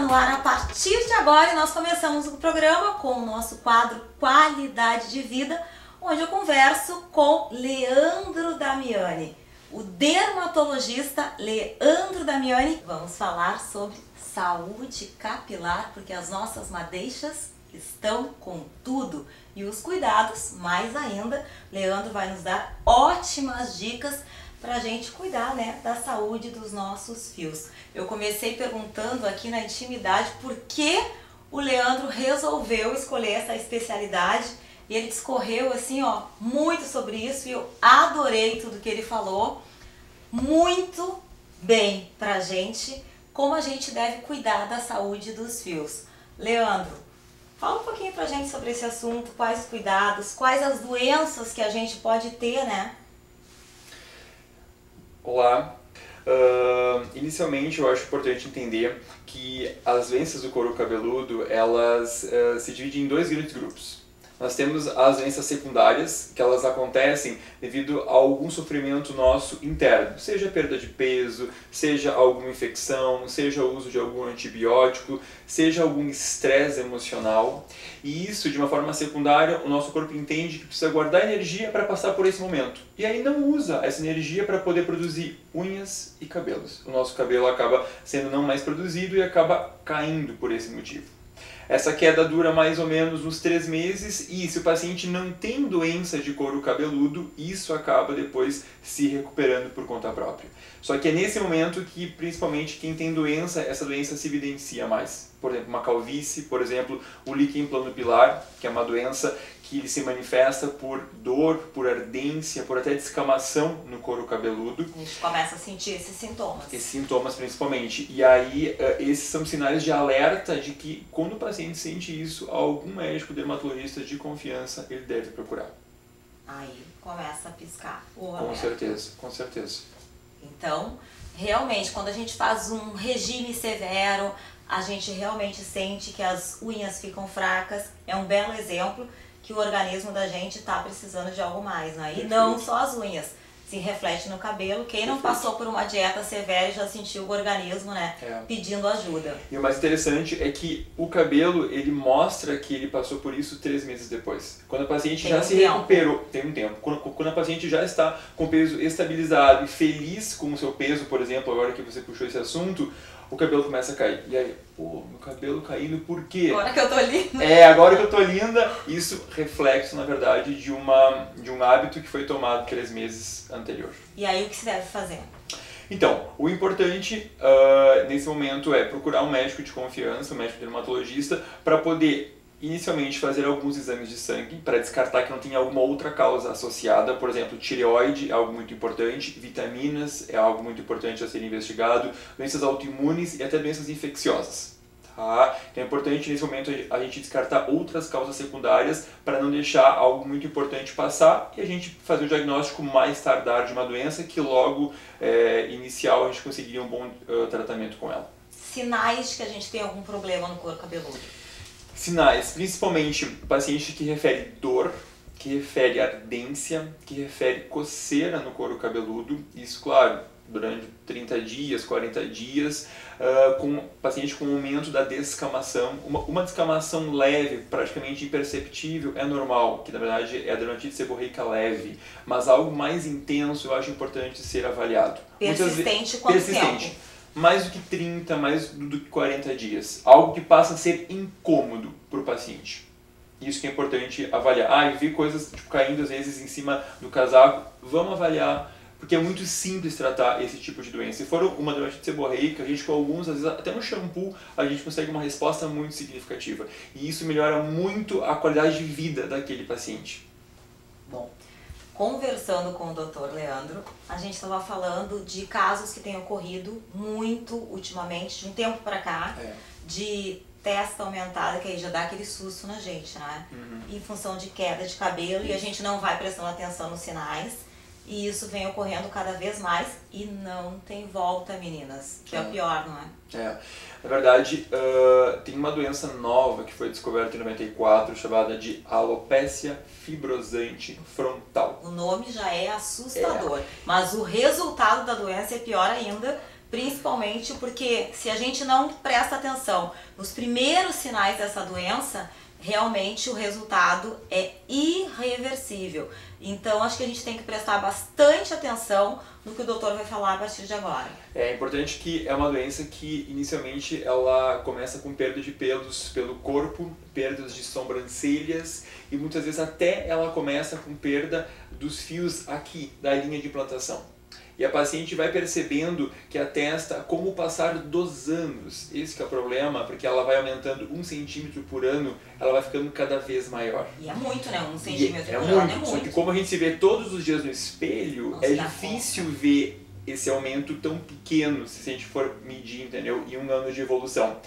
no ar a partir de agora e nós começamos o programa com o nosso quadro Qualidade de Vida, onde eu converso com Leandro Damiani, o dermatologista Leandro Damiani. Vamos falar sobre saúde capilar, porque as nossas madeixas estão com tudo e os cuidados, mais ainda. Leandro vai nos dar ótimas dicas para a gente cuidar, né, da saúde dos nossos fios. Eu comecei perguntando aqui na intimidade por que o Leandro resolveu escolher essa especialidade e ele discorreu assim, ó, muito sobre isso e eu adorei tudo que ele falou. Muito bem pra gente, como a gente deve cuidar da saúde dos fios. Leandro, fala um pouquinho pra gente sobre esse assunto, quais os cuidados, quais as doenças que a gente pode ter, né? Olá, inicialmente eu acho importante entender que as doenças do couro cabeludo, elas se dividem em dois grandes grupos. Nós temos as doenças secundárias, que elas acontecem devido a algum sofrimento nosso interno, seja perda de peso, seja alguma infecção, seja o uso de algum antibiótico, seja algum estresse emocional. E isso, de uma forma secundária, o nosso corpo entende que precisa guardar energia para passar por esse momento. E aí não usa essa energia para poder produzir unhas e cabelos. O nosso cabelo acaba sendo não mais produzido e acaba caindo por esse motivo. Essa queda dura mais ou menos uns 3 meses e se o paciente não tem doença de couro cabeludo, isso acaba depois se recuperando por conta própria. Só que é nesse momento que, principalmente, quem tem doença, essa doença se evidencia mais. Por exemplo, uma calvície, por exemplo, o líquen planopilar, que é uma doença que se manifesta por dor, por ardência, por até descamação no couro cabeludo. A gente começa a sentir esses sintomas. Esses sintomas principalmente. E aí, esses são sinais de alerta de que quando o paciente sente isso, algum médico dermatologista de confiança ele deve procurar. Aí começa a piscar o Com alerta. certeza, com certeza. Então, realmente, quando a gente faz um regime severo, a gente realmente sente que as unhas ficam fracas. É um belo exemplo que o organismo da gente está precisando de algo mais, né? E não só as unhas, se reflete no cabelo. Quem não passou por uma dieta severa e já sentiu o organismo, né, pedindo ajuda. E o mais interessante é que o cabelo, ele mostra que ele passou por isso 3 meses depois. Quando a paciente já se recuperou, tem um tempo, quando a paciente já está com o peso estabilizado e feliz com o seu peso, por exemplo, agora que você puxou esse assunto, o cabelo começa a cair. E aí, pô, meu cabelo caindo por quê? Agora que eu tô linda. Agora que eu tô linda. Isso reflexo, na verdade, de um hábito que foi tomado 3 meses anterior. E aí o que se deve fazer? Então, o importante nesse momento é procurar um médico de confiança, um médico dermatologista, para poder inicialmente fazer alguns exames de sangue para descartar que não tenha alguma outra causa associada. Por exemplo, tireoide é algo muito importante, vitaminas é algo muito importante a ser investigado, doenças autoimunes e até doenças infecciosas. Tá? Então é importante nesse momento a gente descartar outras causas secundárias para não deixar algo muito importante passar e a gente fazer o diagnóstico mais tardar de uma doença que logo inicial a gente conseguiria um bom tratamento com ela. Sinais de que a gente tem algum problema no couro cabeludo? Sinais, principalmente paciente que refere dor, que refere ardência, que refere coceira no couro cabeludo, isso, claro, durante 30 dias, 40 dias, com paciente com aumento da descamação. Uma descamação leve, praticamente imperceptível, é normal, que na verdade é a dermatite seborreica leve, mas algo mais intenso eu acho importante ser avaliado. Persistente quanto tempo? Mais do que 30, mais do que 40 dias. Algo que passa a ser incômodo para o paciente. Isso que é importante avaliar. Eu vi coisas caindo às vezes em cima do casaco. Vamos avaliar, porque é muito simples tratar esse tipo de doença. Se for uma dermatite seborreica, a gente com alguns, às vezes até no shampoo, a gente consegue uma resposta muito significativa. E isso melhora muito a qualidade de vida daquele paciente. Bom, conversando com o Dr. Leandro, a gente estava falando de casos que têm ocorrido muito ultimamente, de um tempo para cá, de testa aumentada, que aí já dá aquele susto na gente, né? Em função de queda de cabelo e a gente não vai prestando atenção nos sinais e isso vem ocorrendo cada vez mais e não tem volta, meninas, que é o pior, não é? Na verdade, tem uma doença nova que foi descoberta em 94, chamada de alopecia fibrosante frontal. O nome já é assustador, mas o resultado da doença é pior ainda, Principalmente porque se a gente não presta atenção nos primeiros sinais dessa doença, realmente o resultado é irreversível. Então acho que a gente tem que prestar bastante atenção no que o doutor vai falar a partir de agora. É importante que é uma doença que inicialmente ela começa com perda de pelos pelo corpo, perdas de sobrancelhas e muitas vezes até ela começa com perda dos fios aqui da linha de implantação. E a paciente vai percebendo que a testa, com o passar dos anos, esse que é o problema, porque ela vai aumentando 1 centímetro por ano, ela vai ficando cada vez maior. E é muito, né? 1 centímetro por muito, ano é muito. Só que como a gente se vê todos os dias no espelho, Não é se dá difícil ver esse aumento tão pequeno, se a gente for medir, entendeu? Em 1 ano de evolução.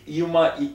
E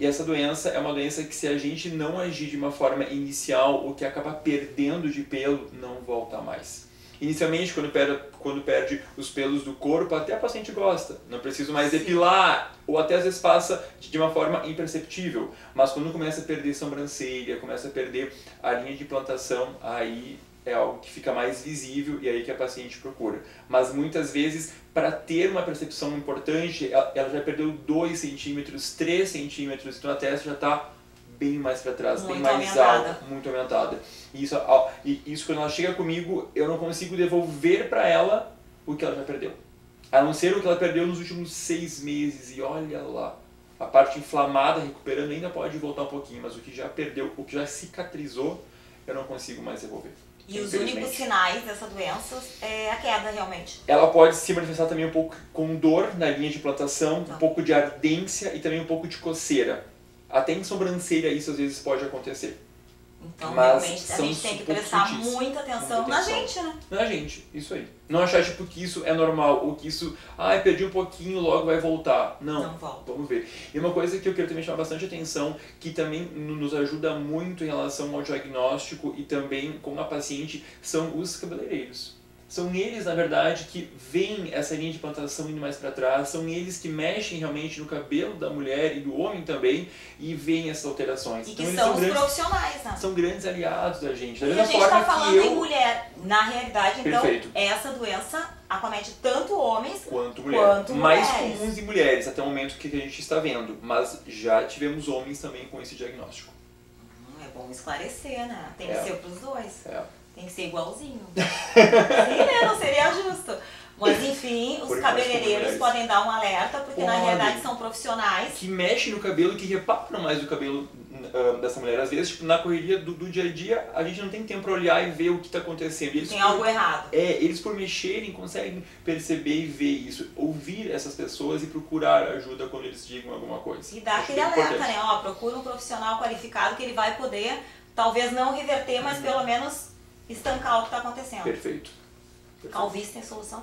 essa doença é uma doença que se a gente não agir de uma forma inicial, o que acaba perdendo de pelo não volta mais. Inicialmente, quando perde os pelos do corpo, até a paciente gosta, não preciso mais depilar, ou até às vezes passa de uma forma imperceptível. Mas quando começa a perder sobrancelha, começa a perder a linha de implantação, aí é algo que fica mais visível e aí que a paciente procura. Mas muitas vezes, para ter uma percepção importante, ela já perdeu 2 centímetros, 3 centímetros, então a testa já está bem mais para trás, muito bem mais aumentada. alta, muito aumentada. E isso quando ela chega comigo, eu não consigo devolver para ela o que ela já perdeu. A não ser o que ela perdeu nos últimos 6 meses, e olha lá, a parte inflamada recuperando ainda pode voltar um pouquinho, mas o que já perdeu, o que já cicatrizou, eu não consigo mais devolver. E os únicos sinais dessa doença é a queda, realmente. Ela pode se manifestar também um pouco com dor na linha de implantação, um pouco de ardência e também um pouco de coceira. Até em sobrancelha isso às vezes pode acontecer. Então, mas realmente, a gente tem que prestar muita atenção na gente, né? Na gente, isso aí. Não achar tipo que isso é normal, ou que isso, perdi um pouquinho, logo vai voltar. Não volta. Vamos ver. E uma coisa que eu quero também chamar bastante atenção, que também nos ajuda muito em relação ao diagnóstico e também com a paciente, são os cabeleireiros. São eles, na verdade, que veem essa linha de implantação indo mais para trás, são eles que mexem realmente no cabelo da mulher e do homem também e veem essas alterações. E que então, são os profissionais, né? São grandes aliados da gente. Da e mesma a gente forma está falando em mulher. Na realidade, então, Perfeito. Essa doença acomete tanto homens quanto mulheres. Mais mulheres. comuns em mulheres, até o momento que a gente está vendo. Mas já tivemos homens também com esse diagnóstico. É bom esclarecer, né? Tem que ser para os dois. Tem que ser igualzinho. Sim, né? Não seria justo. Mas enfim, os cabeleireiros podem dar um alerta, porque na realidade são profissionais. Que mexem no cabelo, que reparam mais o cabelo dessa mulher. Às vezes, tipo, na correria do dia a dia, a gente não tem tempo para olhar e ver o que está acontecendo. Eles, tem algo errado. Eles por mexerem conseguem perceber e ver isso. Ouvir essas pessoas e procurar ajuda quando eles digam alguma coisa. E dar aquele alerta, né? Procura um profissional qualificado que ele vai poder, talvez não reverter, mas pelo menos estancar o que está acontecendo. Perfeito. Calvície tem solução?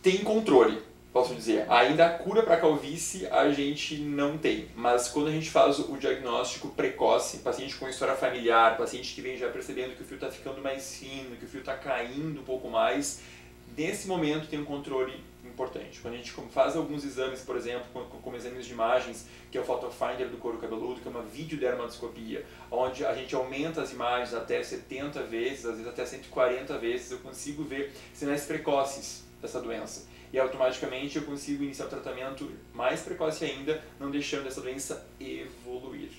Tem controle, posso dizer. Ainda a cura para calvície a gente não tem, mas quando a gente faz o diagnóstico precoce, paciente com história familiar, paciente que vem já percebendo que o fio está ficando mais fino, que o fio está caindo um pouco mais, nesse momento tem um controle importante. Quando a gente faz alguns exames, por exemplo, como exames de imagens, que é o Photofinder do couro cabeludo, que é uma videodermatoscopia, onde a gente aumenta as imagens até 70 vezes, às vezes até 140 vezes, eu consigo ver sinais precoces dessa doença. E automaticamente eu consigo iniciar o tratamento mais precoce ainda, não deixando essa doença evoluir.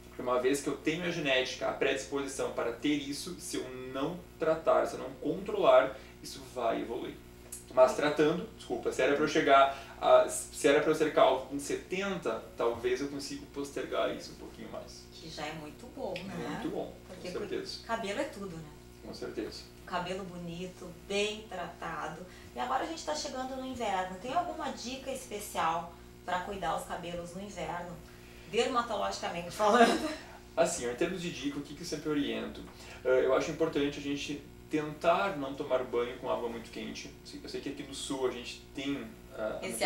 Porque uma vez que eu tenho a genética, a predisposição para ter isso, se eu não tratar, se eu não controlar, isso vai evoluir. Mas tratando, se era para eu se era para eu ser calvo em 70, talvez eu consiga postergar isso um pouquinho mais. Que já é muito bom, né? Muito bom, porque com certeza. Cabelo é tudo, né? Com certeza. Cabelo bonito, bem tratado. E agora a gente está chegando no inverno. Tem alguma dica especial para cuidar os cabelos no inverno? Dermatologicamente falando. Assim, em termos de dica, o que eu sempre oriento? Eu acho importante a gente tentar não tomar banho com água muito quente. Eu sei que aqui no sul a gente tem esse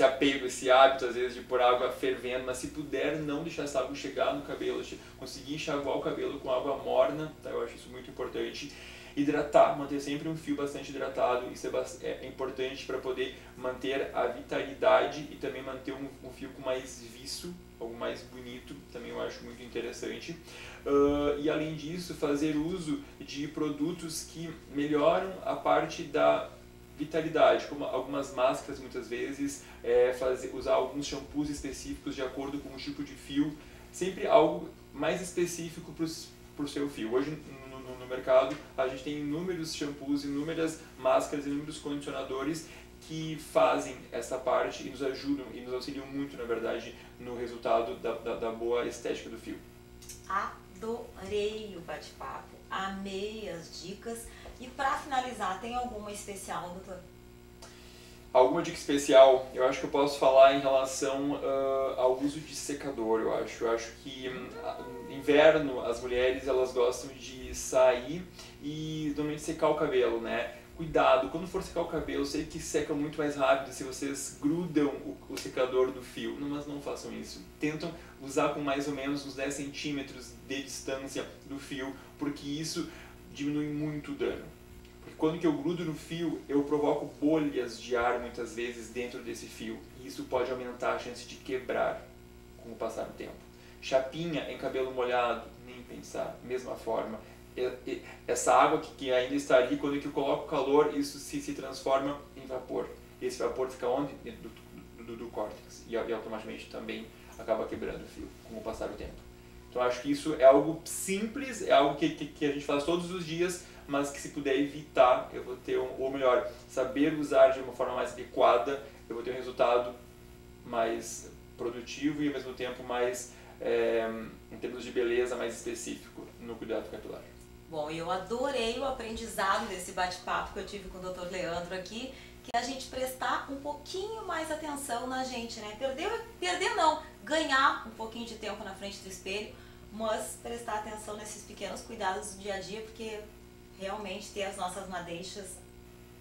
apego, esse hábito às vezes de pôr água fervendo, mas se puder não deixar essa água chegar no cabelo, conseguir enxaguar o cabelo com água morna, tá? Eu acho isso muito importante. Hidratar, manter sempre um fio bastante hidratado, isso é importante para poder manter a vitalidade e também manter um fio com mais viço, algo mais bonito, também eu acho muito interessante. E além disso, fazer uso de produtos que melhoram a parte da vitalidade, como algumas máscaras muitas vezes, usar alguns shampoos específicos de acordo com o tipo de fio, sempre algo mais específico para o seu fio. Hoje no mercado a gente tem inúmeros shampoos, inúmeras máscaras, inúmeros condicionadores que fazem essa parte e nos ajudam e nos auxiliam muito, na verdade, no resultado da boa estética do fio. Adorei o bate-papo, amei as dicas. E para finalizar, tem alguma especial, doutor? Alguma dica especial? Eu acho que eu posso falar em relação ao uso de secador, eu acho. Eu acho que inverno as mulheres elas gostam de sair e normalmente secar o cabelo, né? Cuidado, quando for secar o cabelo, eu sei que seca muito mais rápido se vocês grudam o secador do fio, mas não façam isso. Tentam usar com mais ou menos uns 10 centímetros de distância do fio, porque isso diminui muito o dano. Porque quando que eu grudo no fio, eu provoco bolhas de ar muitas vezes dentro desse fio, e isso pode aumentar a chance de quebrar com o passar do tempo. Chapinha em cabelo molhado, nem pensar, mesma forma. Essa água que ainda está ali, quando que eu coloco calor, isso se transforma em vapor. E esse vapor fica onde? Dentro do córtex. E automaticamente também acaba quebrando o fio com o passar do tempo. Então acho que isso é algo simples, é algo que a gente faz todos os dias, mas que se puder evitar, eu vou ter ou melhor, saber usar de uma forma mais adequada, eu vou ter um resultado mais produtivo e ao mesmo tempo mais, em termos de beleza, mais específico no cuidado capilar. Bom, eu adorei o aprendizado desse bate-papo que eu tive com o Dr. Leandro aqui, que é a gente prestar um pouquinho mais atenção na gente, né? Perder não, ganhar um pouquinho de tempo na frente do espelho, mas prestar atenção nesses pequenos cuidados do dia a dia, porque realmente ter as nossas madeixas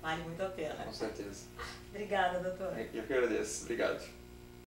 vale muito a pena. Com certeza. Obrigada, doutor. Eu que agradeço. Obrigado.